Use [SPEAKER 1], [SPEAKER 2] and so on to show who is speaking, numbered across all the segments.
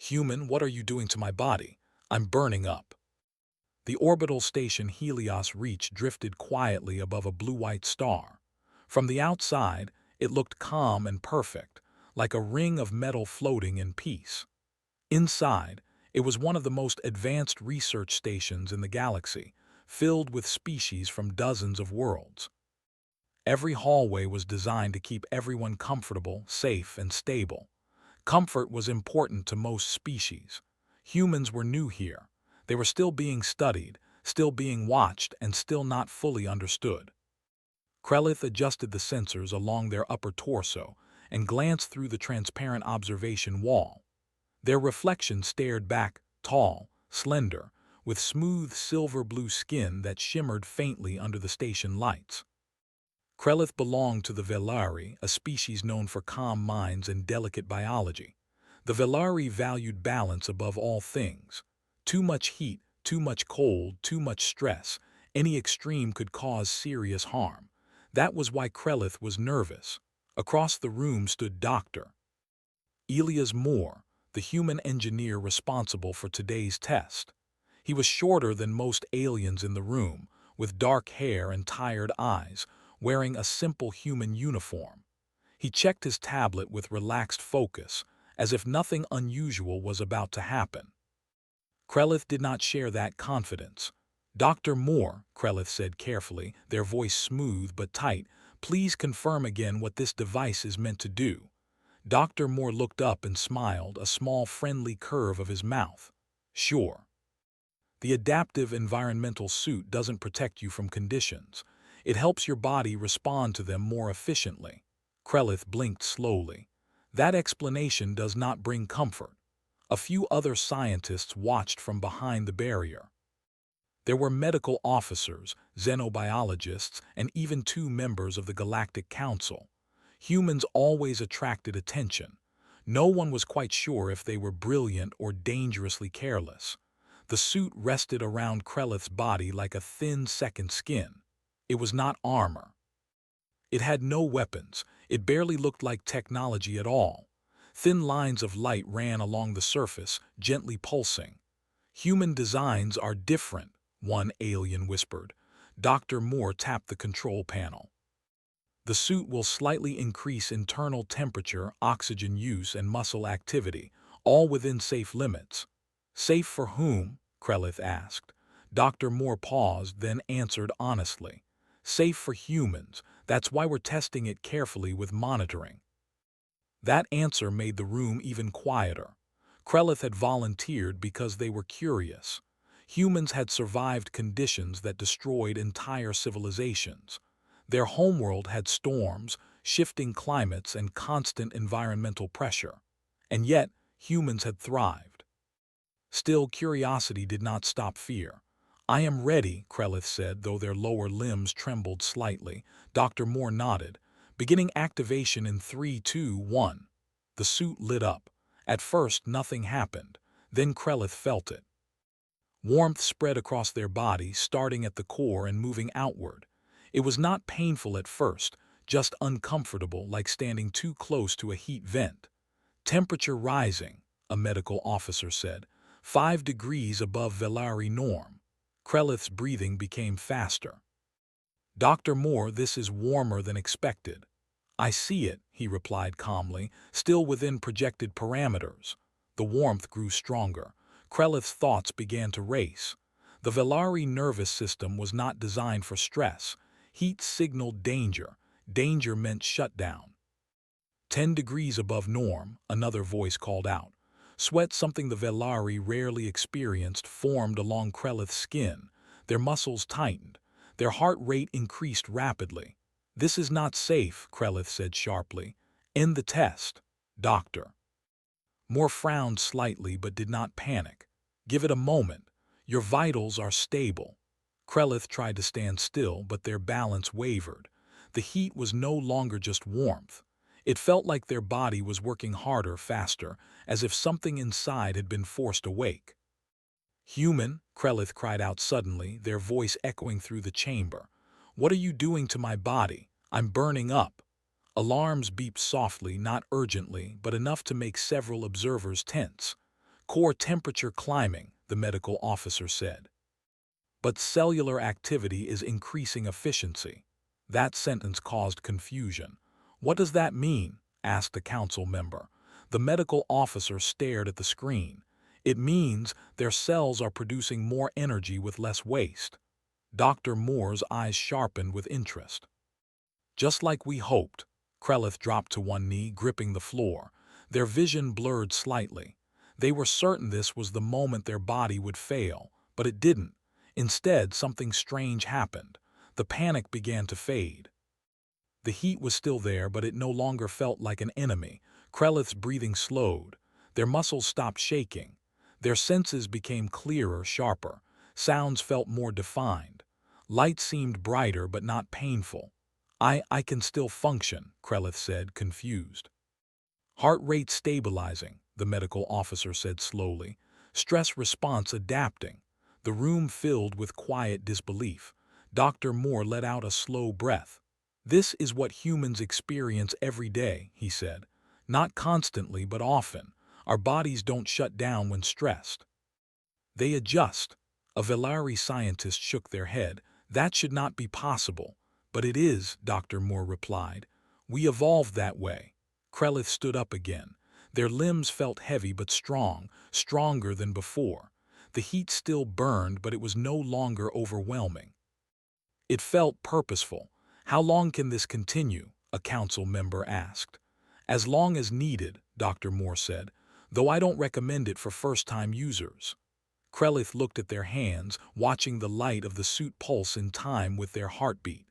[SPEAKER 1] Human, what are you doing to my body? I'm burning up. The orbital station Helios Reach drifted quietly above a blue-white star. From the outside, it looked calm and perfect, like a ring of metal floating in peace. Inside, it was one of the most advanced research stations in the galaxy, filled with species from dozens of worlds. Every hallway was designed to keep everyone comfortable, safe, and stable. Comfort was important to most species. Humans were new here. They were still being studied, still being watched, and still not fully understood. Krelith adjusted the sensors along their upper torso and glanced through the transparent observation wall. Their reflection stared back, tall, slender, with smooth silver-blue skin that shimmered faintly under the station lights. Krelith belonged to the Velari, a species known for calm minds and delicate biology. The Velari valued balance above all things. Too much heat, too much cold, too much stress, any extreme could cause serious harm. That was why Krelith was nervous. Across the room stood Dr. Elias Moore, the human engineer responsible for today's test. He was shorter than most aliens in the room, with dark hair and tired eyes, wearing a simple human uniform. He checked his tablet with relaxed focus, as if nothing unusual was about to happen. Krelith did not share that confidence. "Dr. Moore," Krelith said carefully, their voice smooth but tight, "please confirm again what this device is meant to do." Dr. Moore looked up and smiled, a small friendly curve of his mouth. "Sure. The adaptive environmental suit doesn't protect you from conditions. It helps your body respond to them more efficiently." Krelith blinked slowly. That explanation does not bring comfort. A few other scientists watched from behind the barrier. There were medical officers, xenobiologists, and even 2 members of the Galactic Council. Humans always attracted attention. No one was quite sure if they were brilliant or dangerously careless. The suit rested around Krelith's body like a thin second skin. It was not armor. It had no weapons. It barely looked like technology at all. Thin lines of light ran along the surface, gently pulsing. "Human designs are different," one alien whispered. Dr. Moore tapped the control panel. "The suit will slightly increase internal temperature, oxygen use, and muscle activity, all within safe limits." "Safe for whom?" Krelith asked. Dr. Moore paused, then answered honestly. "Safe for humans. That's why we're testing it carefully with monitoring." That answer made the room even quieter. Krelith had volunteered because they were curious. Humans had survived conditions that destroyed entire civilizations. Their homeworld had storms, shifting climates, and constant environmental pressure. And yet, humans had thrived. Still, curiosity did not stop fear. "I am ready," Krelith said, though their lower limbs trembled slightly. Dr. Moore nodded. "Beginning activation in 3, 2, 1. The suit lit up. At first, nothing happened. Then Krelith felt it. Warmth spread across their body, starting at the core and moving outward. It was not painful at first, just uncomfortable, like standing too close to a heat vent. "Temperature rising," a medical officer said. 5 degrees above Velari norm." Krelith's breathing became faster. "Dr. Moore, this is warmer than expected." "I see it," he replied calmly, "still within projected parameters." The warmth grew stronger. Krelith's thoughts began to race. The Velari nervous system was not designed for stress. Heat signaled danger. Danger meant shutdown. 10 degrees above norm," another voice called out. Sweat, something the Velari rarely experienced, formed along Krelith's skin. Their muscles tightened. Their heart rate increased rapidly. "This is not safe," Krelith said sharply. "End the test, Doctor." Moore frowned slightly but did not panic. "Give it a moment. Your vitals are stable." Krelith tried to stand still, but their balance wavered. The heat was no longer just warmth. It felt like their body was working harder, faster, as if something inside had been forced awake. "Human," Krelith cried out suddenly, their voice echoing through the chamber. "What are you doing to my body? I'm burning up." Alarms beeped softly, not urgently, but enough to make several observers tense. Core temperature climbing, the medical officer said. But cellular activity is increasing efficiency. That sentence caused confusion. What does that mean? Asked a council member. The medical officer stared at the screen. It means their cells are producing more energy with less waste. Dr. Moore's eyes sharpened with interest. Just like we hoped. Krelith dropped to one knee, gripping the floor. Their vision blurred slightly. They were certain this was the moment their body would fail, but it didn't. Instead, something strange happened. The panic began to fade. The heat was still there, but it no longer felt like an enemy. Krelith's breathing slowed. Their muscles stopped shaking. Their senses became clearer, sharper. Sounds felt more defined. Light seemed brighter but not painful. I can still function, Krelith said, confused. Heart rate stabilizing, the medical officer said slowly. Stress response adapting. The room filled with quiet disbelief. Dr. Moore let out a slow breath. This is what humans experience every day, he said. Not constantly, but often. Our bodies don't shut down when stressed. They adjust. A Velari scientist shook their head. That should not be possible. But it is, Dr. Moore replied. We evolved that way. Krelith stood up again. Their limbs felt heavy but strong, stronger than before. The heat still burned, but it was no longer overwhelming. It felt purposeful. How long can this continue? A council member asked. As long as needed, Dr. Moore said, though I don't recommend it for first-time users. Krelith looked at their hands, watching the light of the suit pulse in time with their heartbeat.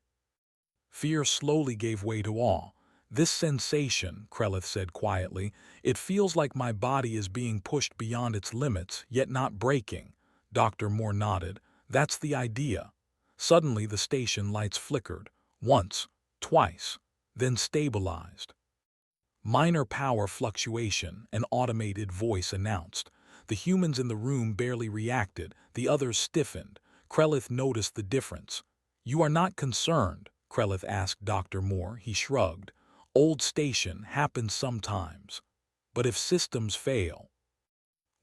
[SPEAKER 1] Fear slowly gave way to awe. This sensation, Krelith said quietly, it feels like my body is being pushed beyond its limits, yet not breaking. Dr. Moore nodded. That's the idea. Suddenly the station lights flickered. Once, twice, then stabilized. Minor power fluctuation, an automated voice announced. The humans in the room barely reacted, the others stiffened. Krelith noticed the difference. You are not concerned, Krelith asked Dr. Moore. He shrugged. Old station happens sometimes. But if systems fail,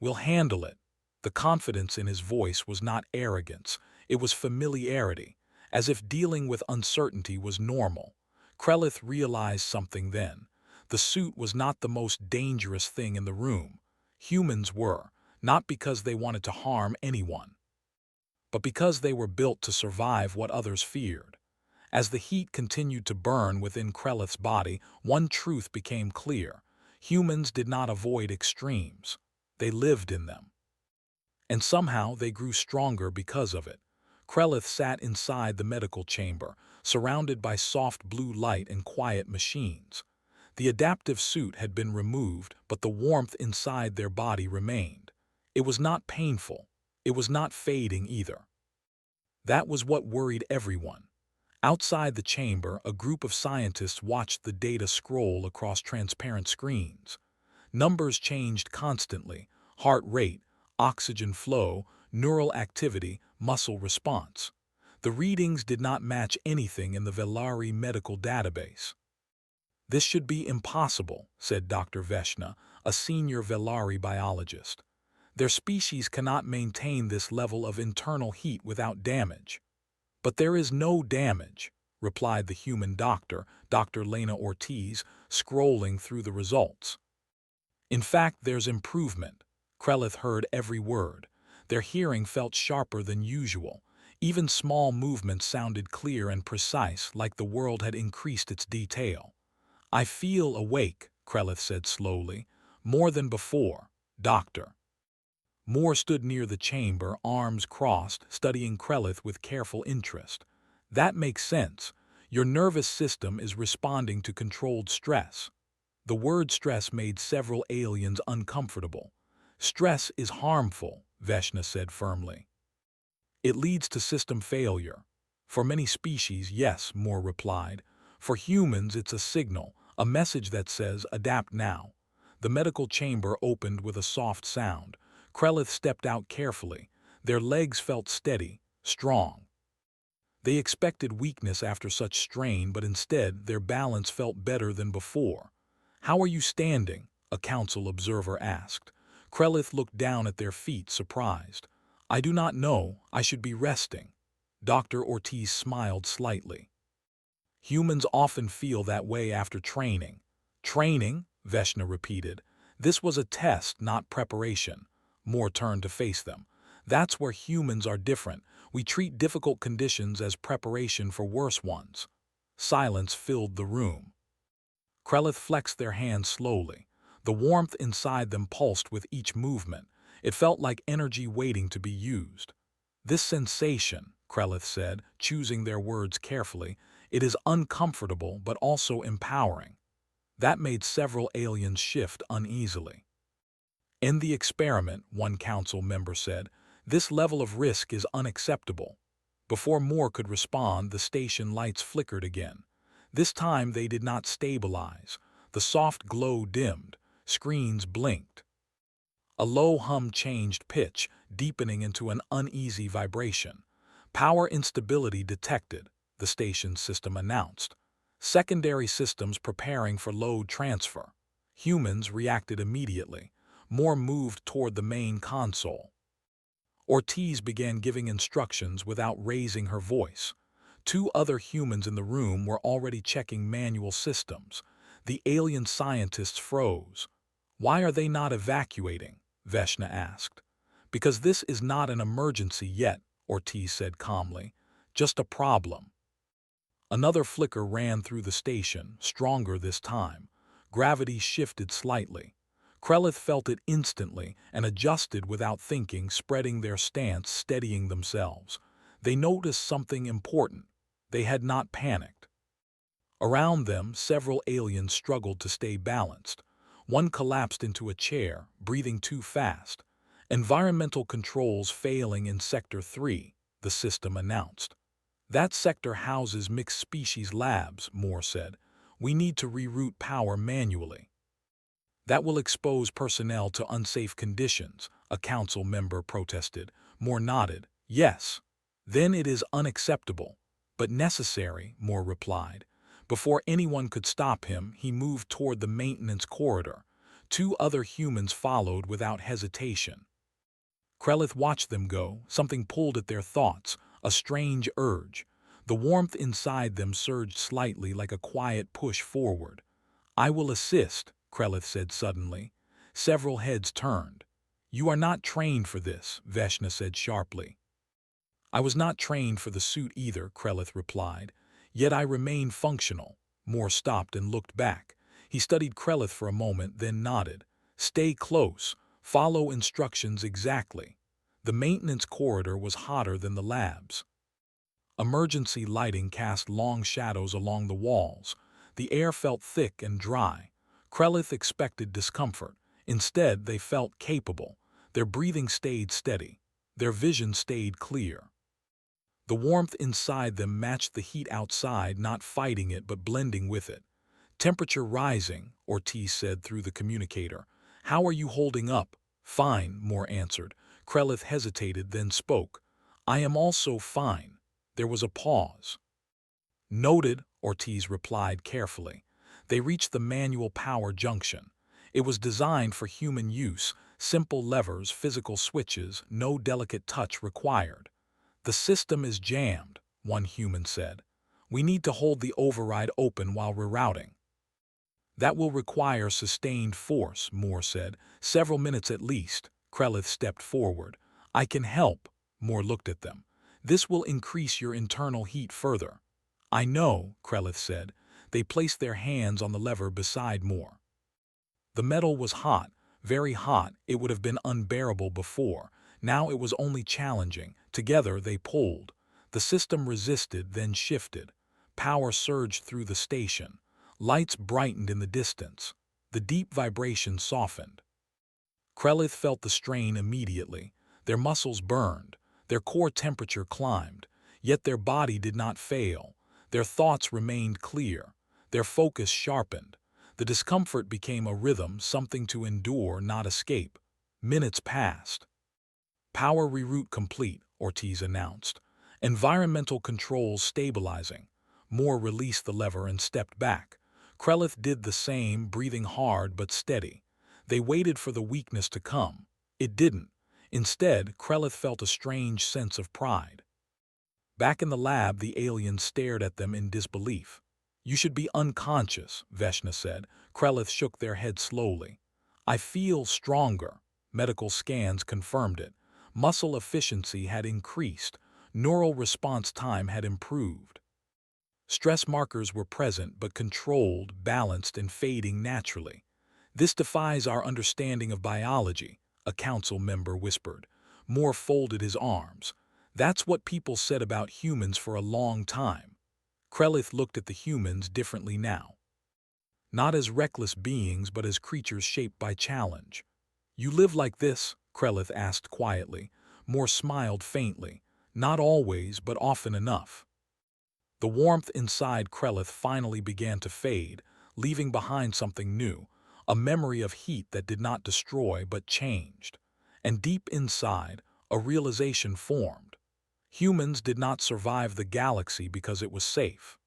[SPEAKER 1] we'll handle it. The confidence in his voice was not arrogance, it was familiarity, as if dealing with uncertainty was normal. Krelith realized something then. The suit was not the most dangerous thing in the room. Humans were, not because they wanted to harm anyone, but because they were built to survive what others feared. As the heat continued to burn within Krelith's body, one truth became clear. Humans did not avoid extremes. They lived in them. And somehow they grew stronger because of it. Krelith sat inside the medical chamber, surrounded by soft blue light and quiet machines. The adaptive suit had been removed, but the warmth inside their body remained. It was not painful. It was not fading either. That was what worried everyone. Outside the chamber, a group of scientists watched the data scroll across transparent screens. Numbers changed constantly: heart rate, oxygen flow, neural activity, muscle response. The readings did not match anything in the Velari medical database. This should be impossible, said Dr. Veshna, a senior Velari biologist. Their species cannot maintain this level of internal heat without damage. But there is no damage, replied the human doctor, Dr. Lena Ortiz, scrolling through the results. In fact, there's improvement. Krelith heard every word. Their hearing felt sharper than usual. Even small movements sounded clear and precise, like the world had increased its detail. I feel awake, Krelith said slowly. More than before, Doctor. Moore stood near the chamber, arms crossed, studying Krelith with careful interest. That makes sense. Your nervous system is responding to controlled stress. The word stress made several aliens uncomfortable. Stress is harmful, Veshna said firmly. It leads to system failure. For many species, yes, Moore replied. For humans, it's a signal, a message that says, adapt now. The medical chamber opened with a soft sound. Krelith stepped out carefully. Their legs felt steady, strong. They expected weakness after such strain, but instead their balance felt better than before. How are you standing? A council observer asked. Krelith looked down at their feet, surprised. "I do not know, I should be resting." Dr. Ortiz smiled slightly. "Humans often feel that way after training." "Training?" Veshna repeated. "This was a test, not preparation." Moore turned to face them. "That's where humans are different. We treat difficult conditions as preparation for worse ones." Silence filled the room. Krelith flexed their hands slowly. The warmth inside them pulsed with each movement. It felt like energy waiting to be used. "This sensation," Krelith said, choosing their words carefully, "it is uncomfortable but also empowering." That made several aliens shift uneasily. "In the experiment," one council member said, "this level of risk is unacceptable." Before Moore could respond, the station lights flickered again. This time they did not stabilize. The soft glow dimmed. Screens blinked. A low hum changed pitch, deepening into an uneasy vibration. "Power instability detected," the station's system announced. "Secondary systems preparing for load transfer." Humans reacted immediately. Moore moved toward the main console. Ortiz began giving instructions without raising her voice. Two other humans in the room were already checking manual systems. The alien scientists froze. "Why are they not evacuating?" Veshna asked. "Because this is not an emergency yet," Ortiz said calmly. "Just a problem." Another flicker ran through the station, stronger this time. Gravity shifted slightly. Krelith felt it instantly and adjusted without thinking, spreading their stance, steadying themselves. They noticed something important. They had not panicked. Around them, several aliens struggled to stay balanced. One collapsed into a chair, breathing too fast. "Environmental controls failing in Sector 3, the system announced. "That sector houses mixed-species labs," Moore said. "We need to reroute power manually." "That will expose personnel to unsafe conditions," a council member protested. Moore nodded. "Yes. Then it is unacceptable. But necessary," Moore replied. Before anyone could stop him, he moved toward the maintenance corridor. Two other humans followed without hesitation. Krelith watched them go. Something pulled at their thoughts, a strange urge. The warmth inside them surged slightly like a quiet push forward. "I will assist," Krelith said suddenly. Several heads turned. "You are not trained for this," Veshna said sharply. "I was not trained for the suit either," Krelith replied. "Yet I remain functional." Moore stopped and looked back. He studied Krelith for a moment, then nodded. "Stay close. Follow instructions exactly." The maintenance corridor was hotter than the labs. Emergency lighting cast long shadows along the walls. The air felt thick and dry. Krelith expected discomfort. Instead, they felt capable. Their breathing stayed steady. Their vision stayed clear. The warmth inside them matched the heat outside, not fighting it but blending with it. "Temperature rising," Ortiz said through the communicator. "How are you holding up?" "Fine," Moore answered. Krelith hesitated, then spoke. "I am also fine." There was a pause. "Noted," Ortiz replied carefully. They reached the manual power junction. It was designed for human use, simple levers, physical switches, no delicate touch required. "The system is jammed," one human said. "We need to hold the override open while rerouting." "That will require sustained force," Moore said. "Several minutes at least." Krelith stepped forward. "I can help." Moore looked at them. "This will increase your internal heat further." "I know," Krelith said. They placed their hands on the lever beside Moore. The metal was hot, very hot. It would have been unbearable before. Now it was only challenging. Together they pulled. The system resisted, then shifted. Power surged through the station. Lights brightened in the distance. The deep vibration softened. Krelith felt the strain immediately. Their muscles burned. Their core temperature climbed. Yet their body did not fail. Their thoughts remained clear. Their focus sharpened. The discomfort became a rhythm, something to endure, not escape. Minutes passed. "Power reroute complete," Ortiz announced. "Environmental controls stabilizing." Moore released the lever and stepped back. Krelith did the same, breathing hard but steady. They waited for the weakness to come. It didn't. Instead, Krelith felt a strange sense of pride. Back in the lab, the alien stared at them in disbelief. "You should be unconscious," Veshna said. Krelith shook their head slowly. "I feel stronger." Medical scans confirmed it. Muscle efficiency had increased. Neural response time had improved. Stress markers were present but controlled, balanced, and fading naturally. "This defies our understanding of biology," a council member whispered. Moore folded his arms. "That's what people said about humans for a long time." Krelith looked at the humans differently now. Not as reckless beings, but as creatures shaped by challenge. "You live like this?" Krelith asked quietly. Moore smiled faintly. "Not always, but often enough." The warmth inside Krelith finally began to fade, leaving behind something new, a memory of heat that did not destroy but changed. And deep inside, a realization formed. Humans did not survive the galaxy because it was safe.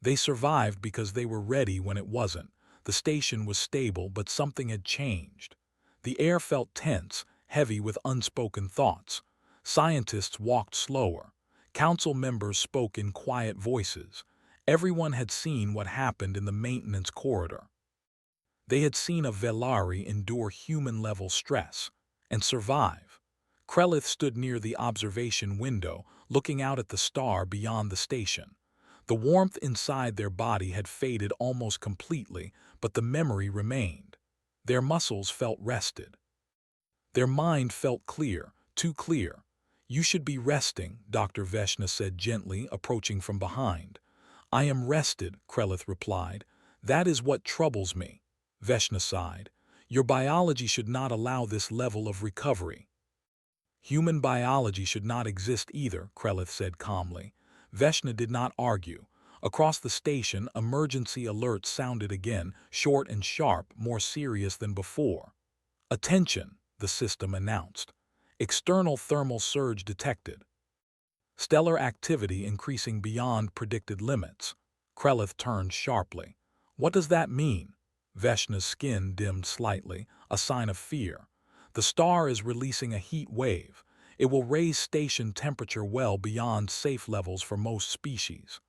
[SPEAKER 1] They survived because they were ready when it wasn't. The station was stable, but something had changed. The air felt tense, heavy with unspoken thoughts. Scientists walked slower. Council members spoke in quiet voices. Everyone had seen what happened in the maintenance corridor. They had seen a Velari endure human-level stress and survive. Krelith stood near the observation window, looking out at the star beyond the station. The warmth inside their body had faded almost completely, but the memory remained. Their muscles felt rested. Their mind felt clear, too clear. "You should be resting," Dr. Veshna said gently, approaching from behind. "I am rested," Krelith replied. "That is what troubles me." Veshna sighed. "Your biology should not allow this level of recovery." "Human biology should not exist either," Krelith said calmly. Veshna did not argue. Across the station, emergency alerts sounded again, short and sharp, more serious than before. "Attention," the system announced. "External thermal surge detected. Stellar activity increasing beyond predicted limits." Krelith turned sharply. "What does that mean?" Veshna's skin dimmed slightly, a sign of fear. "The star is releasing a heat wave. It will raise station temperature well beyond safe levels for most species."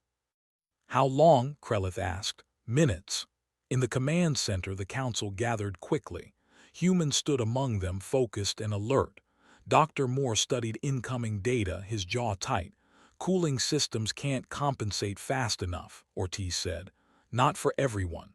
[SPEAKER 1] "How long?" Krelith asked. "Minutes." In the command center, the council gathered quickly. Humans stood among them, focused and alert. Dr. Moore studied incoming data, his jaw tight. "Cooling systems can't compensate fast enough," Ortiz said. "Not for everyone."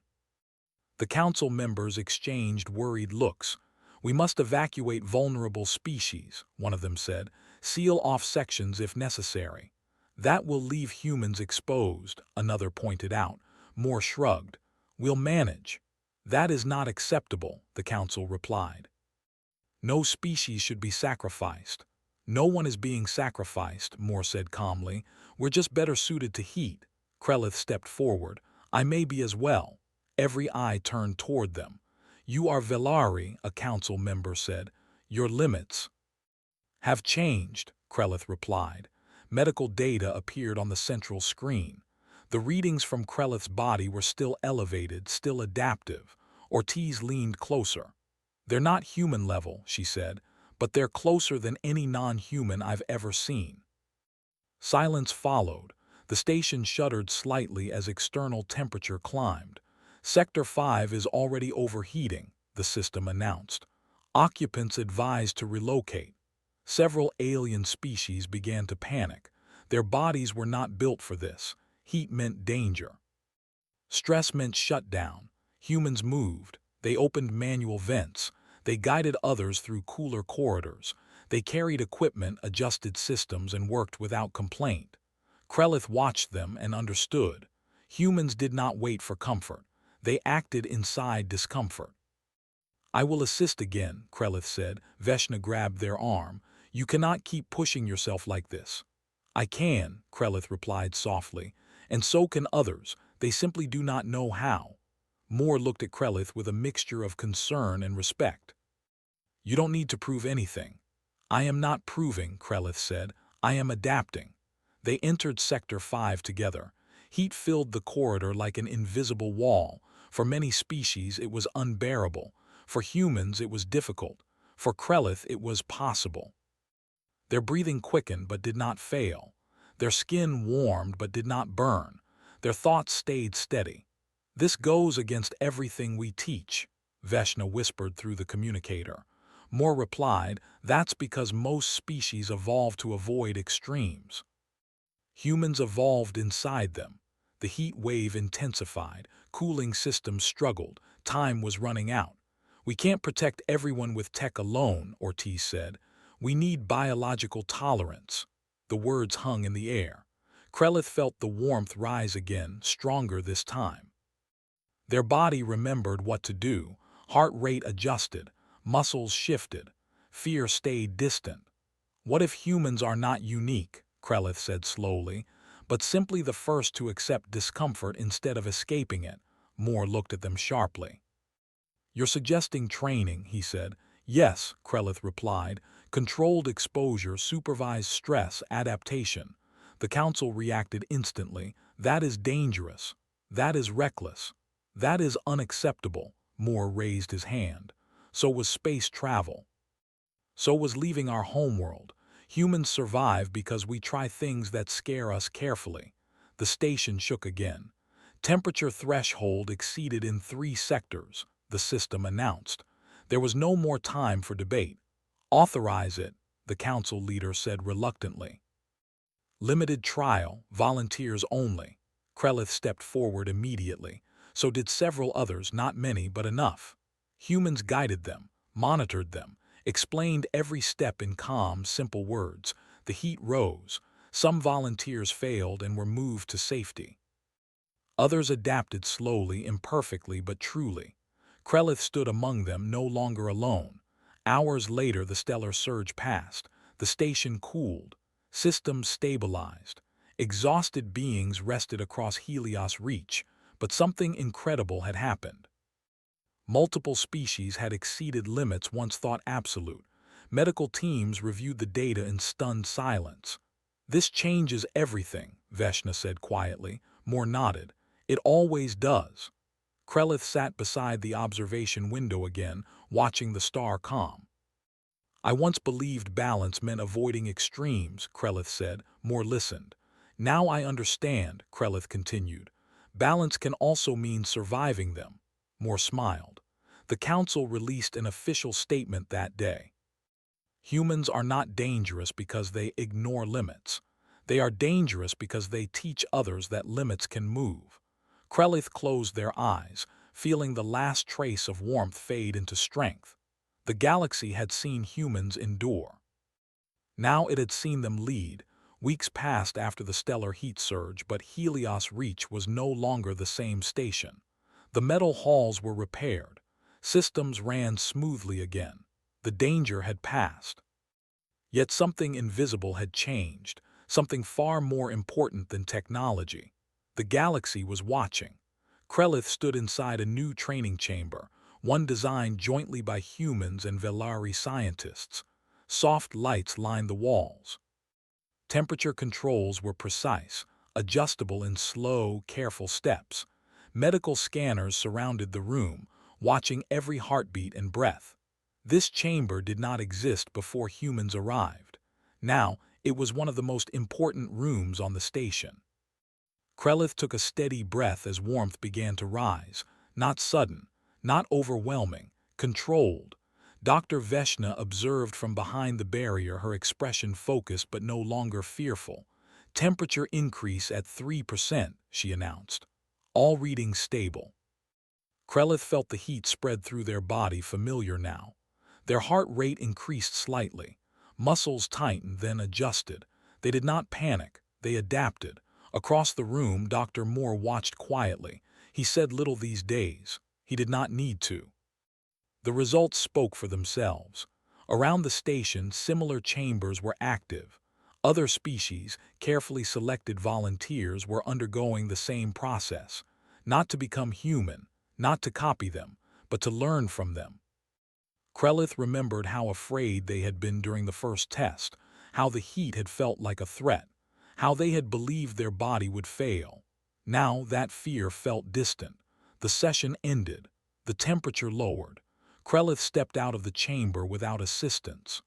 [SPEAKER 1] The council members exchanged worried looks. "We must evacuate vulnerable species," one of them said. "Seal off sections if necessary." "That will leave humans exposed," another pointed out. Moore shrugged. "We'll manage." "That is not acceptable," the council replied. "No species should be sacrificed." "No one is being sacrificed," Moore said calmly. "We're just better suited to heat." Krelith stepped forward. "I may be as well." Every eye turned toward them. "You are Velari," a council member said. "Your limits have changed," Krelith replied. Medical data appeared on the central screen. The readings from Krelith's body were still elevated, still adaptive. Ortiz leaned closer. "They're not human level," she said, "but they're closer than any non-human I've ever seen." Silence followed. The station shuddered slightly as external temperature climbed. "Sector 5 is already overheating," the system announced. "Occupants advised to relocate." Several alien species began to panic. Their bodies were not built for this. Heat meant danger. Stress meant shutdown. Humans moved. They opened manual vents. They guided others through cooler corridors. They carried equipment, adjusted systems, and worked without complaint. Krelith watched them and understood. Humans did not wait for comfort. They acted inside discomfort. "I will assist again," Krelith said. Veshna grabbed their arm. "You cannot keep pushing yourself like this." "I can," Krelith replied softly. "And so can others. They simply do not know how." Moore looked at Krelith with a mixture of concern and respect. "You don't need to prove anything." "I am not proving," Krelith said. "I am adapting." They entered Sector 5 together. Heat filled the corridor like an invisible wall. For many species, it was unbearable. For humans, it was difficult. For Krelith, it was possible. Their breathing quickened but did not fail. Their skin warmed but did not burn. Their thoughts stayed steady. "This goes against everything we teach," Veshna whispered through the communicator. Moore replied, "That's because most species evolved to avoid extremes. Humans evolved inside them. The heat wave intensified, cooling systems struggled, time was running out. We can't protect everyone with tech alone," Ortiz said. "We need biological tolerance." The words hung in the air. Krelith felt the warmth rise again, stronger this time. Their body remembered what to do. Heart rate adjusted, muscles shifted, fear stayed distant. "What if humans are not unique?" Krelith said slowly, "but simply the first to accept discomfort instead of escaping it?" Moore looked at them sharply. "You're suggesting training," he said. "Yes," Krelith replied. "Controlled exposure, supervised stress, adaptation." The council reacted instantly. "That is dangerous. That is reckless. That is unacceptable." Moore raised his hand. "So was space travel. So was leaving our homeworld. Humans survive because we try things that scare us carefully." The station shook again. "Temperature threshold exceeded in 3 sectors," the system announced. There was no more time for debate. "Authorize it," the council leader said reluctantly. "Limited trial, volunteers only." Krelith stepped forward immediately. So did several others, not many, but enough. Humans guided them, monitored them, explained every step in calm, simple words. The heat rose. Some volunteers failed and were moved to safety. Others adapted slowly, imperfectly, but truly. Krelith stood among them, no longer alone. Hours later, the stellar surge passed. The station cooled. Systems stabilized. Exhausted beings rested across Helios Reach, but something incredible had happened. Multiple species had exceeded limits once thought absolute. Medical teams reviewed the data in stunned silence. "This changes everything," Veshna said quietly. Moore nodded. "It always does." Krelith sat beside the observation window again, watching the star calm. "I once believed balance meant avoiding extremes," Krelith said. Moore listened. "Now I understand," Krelith continued. "Balance can also mean surviving them." Moore smiled. The council released an official statement that day. "Humans are not dangerous because they ignore limits. They are dangerous because they teach others that limits can move." Krelith closed their eyes, feeling the last trace of warmth fade into strength. The galaxy had seen humans endure. Now it had seen them lead. Weeks passed after the stellar heat surge, but Helios Reach was no longer the same station. The metal halls were repaired. Systems ran smoothly again. The danger had passed. Yet something invisible had changed, something far more important than technology. The galaxy was watching. Krelith stood inside a new training chamber, one designed jointly by humans and Velari scientists. Soft lights lined the walls. Temperature controls were precise, adjustable in slow, careful steps. Medical scanners surrounded the room, watching every heartbeat and breath. This chamber did not exist before humans arrived. Now, it was one of the most important rooms on the station. Krelith took a steady breath as warmth began to rise. Not sudden, not overwhelming, controlled. Dr. Veshna observed from behind the barrier, her expression focused but no longer fearful. "Temperature increase at 3%, she announced. "All readings stable." Krelith felt the heat spread through their body, familiar now. Their heart rate increased slightly. Muscles tightened, then adjusted. They did not panic, they adapted. Across the room, Dr. Moore watched quietly. He said little these days. He did not need to. The results spoke for themselves. Around the station, similar chambers were active. Other species, carefully selected volunteers, were undergoing the same process. Not to become human, not to copy them, but to learn from them. Krelith remembered how afraid they had been during the first test, how the heat had felt like a threat, how they had believed their body would fail. Now that fear felt distant. The session ended. The temperature lowered. Krelith stepped out of the chamber without assistance.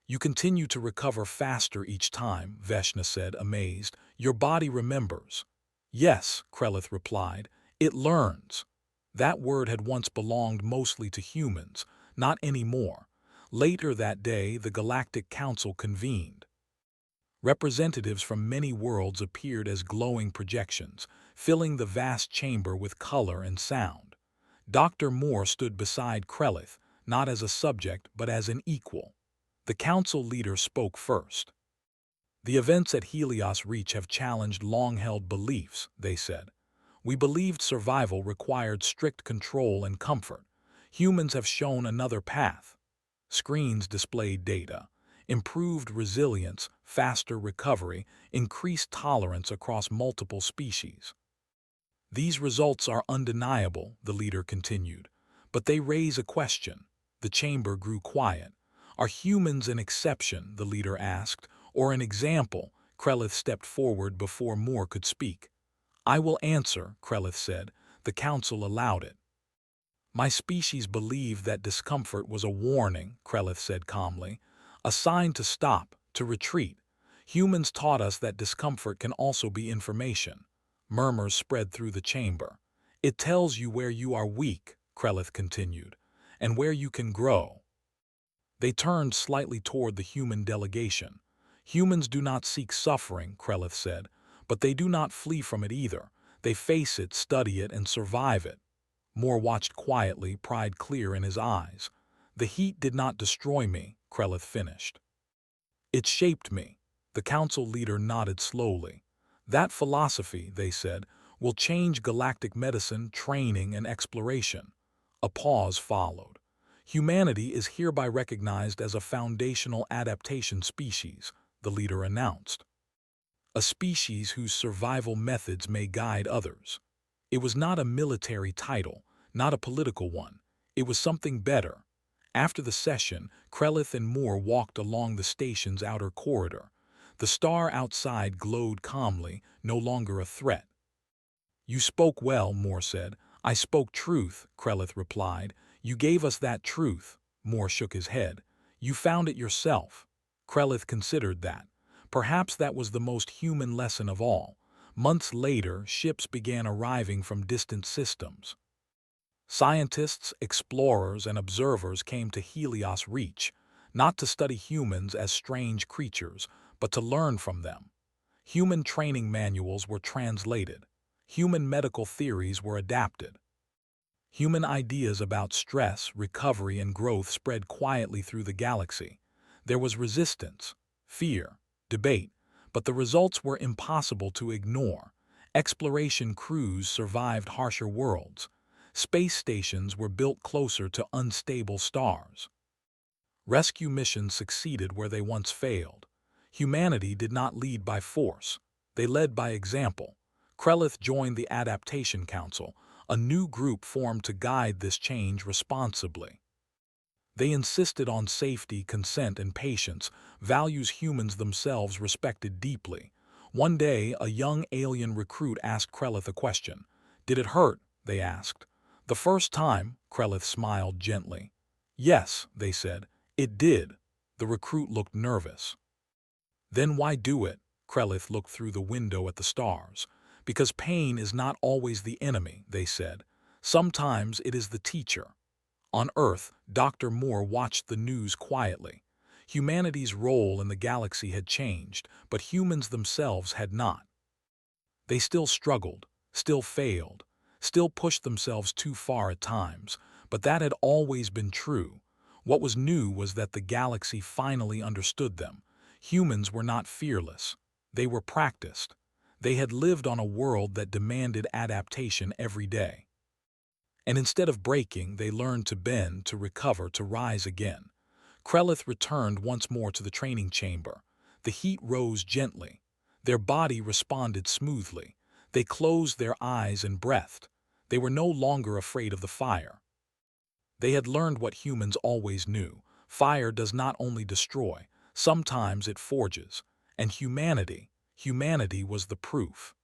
[SPEAKER 1] "You continue to recover faster each time," Veshna said, amazed. "Your body remembers." "Yes," Krelith replied, "it learns." That word had once belonged mostly to humans, not anymore. Later that day, the Galactic Council convened. Representatives from many worlds appeared as glowing projections, filling the vast chamber with color and sound. Dr. Moore stood beside Krelith, not as a subject but as an equal. The council leader spoke first. "The events at Helios Reach have challenged long-held beliefs," they said. "We believed survival required strict control and comfort. Humans have shown another path." Screens displayed data: improved resilience, faster recovery, increased tolerance across multiple species. "These results are undeniable," the leader continued, "but they raise a question." The chamber grew quiet. "Are humans an exception?" the leader asked. "Or an example?" Krelith stepped forward before Moore could speak. "I will answer," Krelith said. The council allowed it. "My species believed that discomfort was a warning," Krelith said calmly. "A sign to stop, to retreat. Humans taught us that discomfort can also be information." Murmurs spread through the chamber. "It tells you where you are weak," Krelith continued, "and where you can grow." They turned slightly toward the human delegation. "Humans do not seek suffering," Krelith said, "but they do not flee from it either. They face it, study it, and survive it." Moore watched quietly, pride clear in his eyes. "The heat did not destroy me," Krelith finished. "It shaped me." The council leader nodded slowly. "That philosophy," they said, "will change galactic medicine, training, and exploration." A pause followed. "Humanity is hereby recognized as a foundational adaptation species," the leader announced. "A species whose survival methods may guide others." It was not a military title, not a political one. It was something better. After the session, Krelith and Moore walked along the station's outer corridor. The star outside glowed calmly, no longer a threat. "You spoke well," Moore said. "I spoke truth," Krelith replied. "You gave us that truth." Moore shook his head. "You found it yourself." Krelith considered that. Perhaps that was the most human lesson of all. Months later, ships began arriving from distant systems. Scientists, explorers, and observers came to Helios Reach, not to study humans as strange creatures, but to learn from them. Human training manuals were translated. Human medical theories were adapted. Human ideas about stress, recovery, and growth spread quietly through the galaxy. There was resistance, fear, debate, but the results were impossible to ignore. Exploration crews survived harsher worlds. Space stations were built closer to unstable stars. Rescue missions succeeded where they once failed. Humanity did not lead by force. They led by example. Krelith joined the Adaptation Council, a new group formed to guide this change responsibly. They insisted on safety, consent, and patience, values humans themselves respected deeply. One day, a young alien recruit asked Krelith a question. "Did it hurt?" they asked. "The first time," Krelith smiled gently. "Yes," they said, "it did." The recruit looked nervous. "Then why do it?" Krelith looked through the window at the stars. "Because pain is not always the enemy," they said. "Sometimes it is the teacher." On Earth, Dr. Moore watched the news quietly. Humanity's role in the galaxy had changed, but humans themselves had not. They still struggled, still failed, still pushed themselves too far at times, but that had always been true. What was new was that the galaxy finally understood them. Humans were not fearless. They were practiced. They had lived on a world that demanded adaptation every day. And instead of breaking, they learned to bend, to recover, to rise again. Krelith returned once more to the training chamber. The heat rose gently. Their body responded smoothly. They closed their eyes and breathed. They were no longer afraid of the fire. They had learned what humans always knew. Fire does not only destroy, sometimes it forges. And humanity was the proof.